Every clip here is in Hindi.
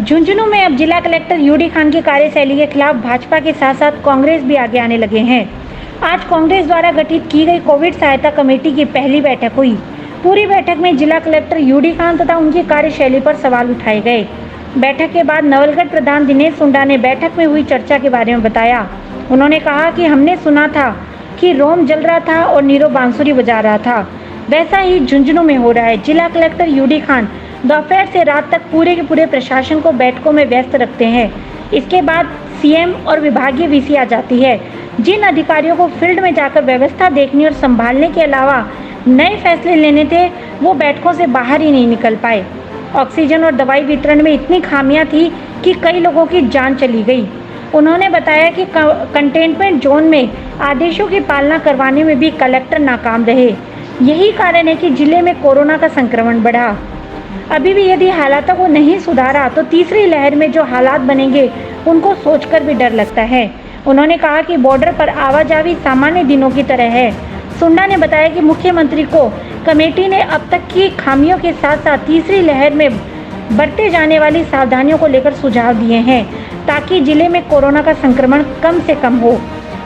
झुंझुनू में अब जिला कलेक्टर यूडी खान की कार्यशैली के खिलाफ भाजपा के साथ साथ कांग्रेस भी आगे आने लगे हैं। आज कांग्रेस द्वारा गठित की गई कोविड सहायता कमेटी की पहली बैठक हुई। पूरी बैठक में जिला कलेक्टर यूडी खान तथा उनकी कार्यशैली पर सवाल उठाए गए। बैठक के बाद नवलगढ़ प्रधान दिनेश सुंडा ने बैठक में हुई चर्चा के बारे में बताया। उन्होंने कहा कि हमने सुना था कि रोम जल रहा था और नीरो बांसुरी बजा रहा था, वैसा ही झुंझुनू में हो रहा है। जिला कलेक्टर यूडी खान दोपहर से रात तक पूरे के पूरे प्रशासन को बैठकों में व्यस्त रखते हैं। इसके बाद सीएम और विभागीय वीसी आ जाती है। जिन अधिकारियों को फील्ड में जाकर व्यवस्था देखने और संभालने के अलावा नए फैसले लेने थे, वो बैठकों से बाहर ही नहीं निकल पाए। ऑक्सीजन और दवाई वितरण में इतनी खामियां थी कि कई लोगों की जान चली गई। उन्होंने बताया कि कंटेनमेंट जोन में आदेशों की पालना करवाने में भी कलेक्टर नाकाम रहे। यही कारण है कि जिले में कोरोना का संक्रमण बढ़ा। अभी भी यदि हालातों को नहीं सुधारा तो तीसरी लहर में जो हालात बनेंगे उनको सोचकर भी डर लगता है। उन्होंने कहा कि बॉर्डर पर आवाजाही सामान्य दिनों की तरह है। सुंडा ने बताया कि मुख्यमंत्री को कमेटी ने अब तक की खामियों के साथ साथ तीसरी लहर में बरते जाने वाली सावधानियों को लेकर सुझाव दिए हैं ताकि जिले में कोरोना का संक्रमण कम से कम हो।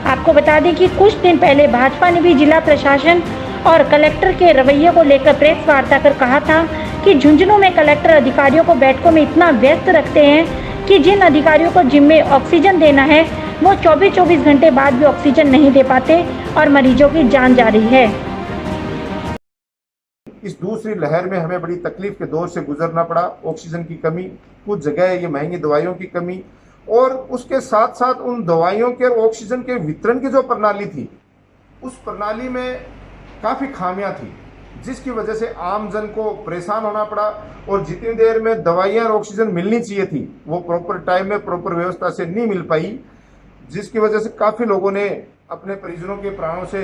आपको बता दें कि कुछ दिन पहले भाजपा ने भी जिला प्रशासन और कलेक्टर के रवैये को लेकर प्रेस वार्ता कर कहा था कि झुंझुनू में कलेक्टर अधिकारियों को बैठकों में इतना व्यस्त रखते हैं कि जिन अधिकारियों को जिम्मे ऑक्सीजन देना है वो 24 घंटे बाद भी ऑक्सीजन नहीं दे पाते और मरीजों की जान जा रही है। इस दूसरी लहर में हमें बड़ी तकलीफ के दौर से गुजरना पड़ा। ऑक्सीजन की कमी, कुछ जगह ये महंगी दवाइयों की कमी, और उसके साथ साथ उन दवाइयों के और ऑक्सीजन के वितरण की जो प्रणाली थी, उस प्रणाली में काफ़ी खामियां थी, जिसकी वजह से आम जन को परेशान होना पड़ा। और जितनी देर में दवाइयाँ और ऑक्सीजन मिलनी चाहिए थी वो प्रॉपर टाइम में प्रॉपर व्यवस्था से नहीं मिल पाई, जिसकी वजह से काफ़ी लोगों ने अपने परिजनों के प्राणों से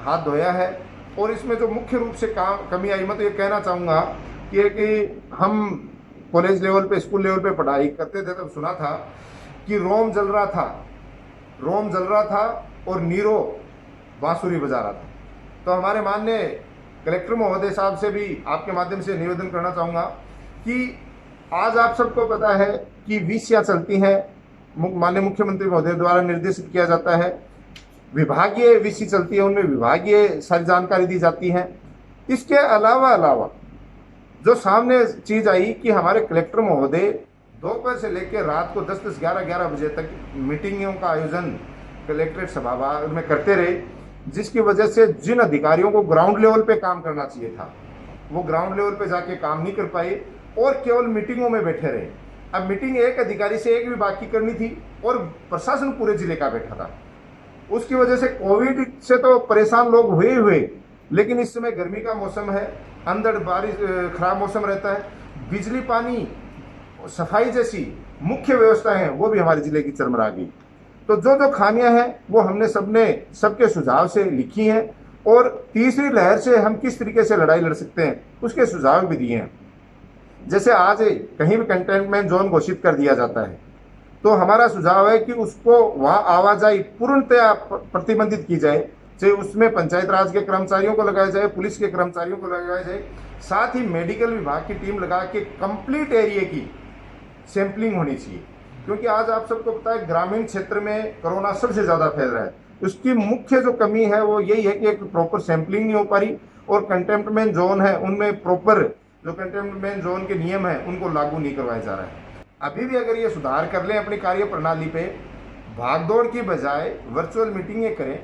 हाथ धोया है। और इसमें जो मुख्य रूप से कमी आई, मैं तो ये कहना चाहूँगा कि हम कॉलेज लेवल पे, स्कूल लेवल पे पढ़ाई करते थे तब सुना था कि रोम जल रहा था और नीरो बांसुरी बजा रहा था। तो हमारे माननीय कलेक्टर महोदय साहब से भी आपके माध्यम से निवेदन करना चाहूँगा कि आज आप सबको पता है कि वीसियाँ चलती हैं, माननीय मुख्यमंत्री महोदय द्वारा निर्देशित किया जाता है। विभागीय वीसी चलती है, उनमें विभागीय सारी जानकारी दी जाती है। इसके अलावा जो सामने चीज़ आई कि हमारे कलेक्टर महोदय दोपहर से लेकर रात को 10-10, 11-11 बजे तक मीटिंगों का आयोजन कलेक्ट्रेट सभागार में करते रहे, जिसकी वजह से जिन अधिकारियों को ग्राउंड लेवल पे काम करना चाहिए था वो ग्राउंड लेवल पे जाके काम नहीं कर पाए और केवल मीटिंगों में बैठे रहे। अब मीटिंग एक अधिकारी से एक विभाग की करनी थी और प्रशासन पूरे जिले का बैठा था। उसकी वजह से कोविड से तो परेशान लोग हुए, लेकिन इस समय गर्मी का मौसम है, अंदर बारिश, खराब मौसम रहता है, बिजली, पानी, सफाई जैसी मुख्य व्यवस्थाएं हैं वो भी हमारे जिले की चरमरा गई। तो जो खामियां हैं वो हमने सबके सुझाव से लिखी हैं और तीसरी लहर से हम किस तरीके से लड़ाई लड़ सकते हैं उसके सुझाव भी दिए हैं। जैसे आज कहीं भी कंटेनमेंट जोन घोषित कर दिया जाता है तो हमारा सुझाव है कि उसको वहाँ आवाजाही पूर्णतया प्रतिबंधित की जाए, चाहे उसमें पंचायत राज के कर्मचारियों को लगाया जाए, पुलिस के कर्मचारियों को लगाया जाए, साथ ही मेडिकल विभाग की टीम लगा के कंप्लीट एरिया की सैंपलिंग होनी चाहिए। क्योंकि आज आप सबको पता है ग्रामीण क्षेत्र में कोरोना सबसे ज़्यादा फैल रहा है। उसकी मुख्य जो कमी है वो यही है कि एक प्रॉपर सैंपलिंग नहीं हो पा रही और कंटेनमेंट जोन है उनमें प्रॉपर जो कंटेनमेंट जोन के नियम है उनको लागू नहीं करवाया जा रहा है। अभी भी अगर ये सुधार कर लें अपनी कार्य प्रणाली पे, भागदौड़ की बजाय वर्चुअल मीटिंगें करें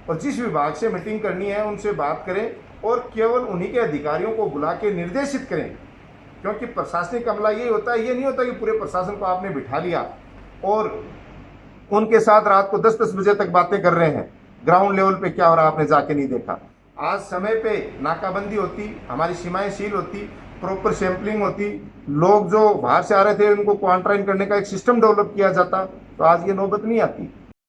और जिस विभाग से मीटिंग करनी है उनसे बात करें और केवल उन्हीं के अधिकारियों को बुला के निर्देशित करें। क्योंकि प्रशासनिक अमला यही होता है, ये नहीं होता कि पूरे प्रशासन को आपने बिठा लिया और उनके साथ रात को 10-10 बजे तक बातें कर रहे हैं, ग्राउंड लेवल पे क्या हो रहा आपने जाके नहीं देखा। आज समय पे नाकाबंदी होती, हमारी सीमाएं सील होती, प्रॉपर सैंपलिंग होती, लोग जो बाहर से आ रहे थे उनको क्वारंटाइन करने का एक सिस्टम डेवलप किया जाता, तो आज ये नौबत नहीं आती।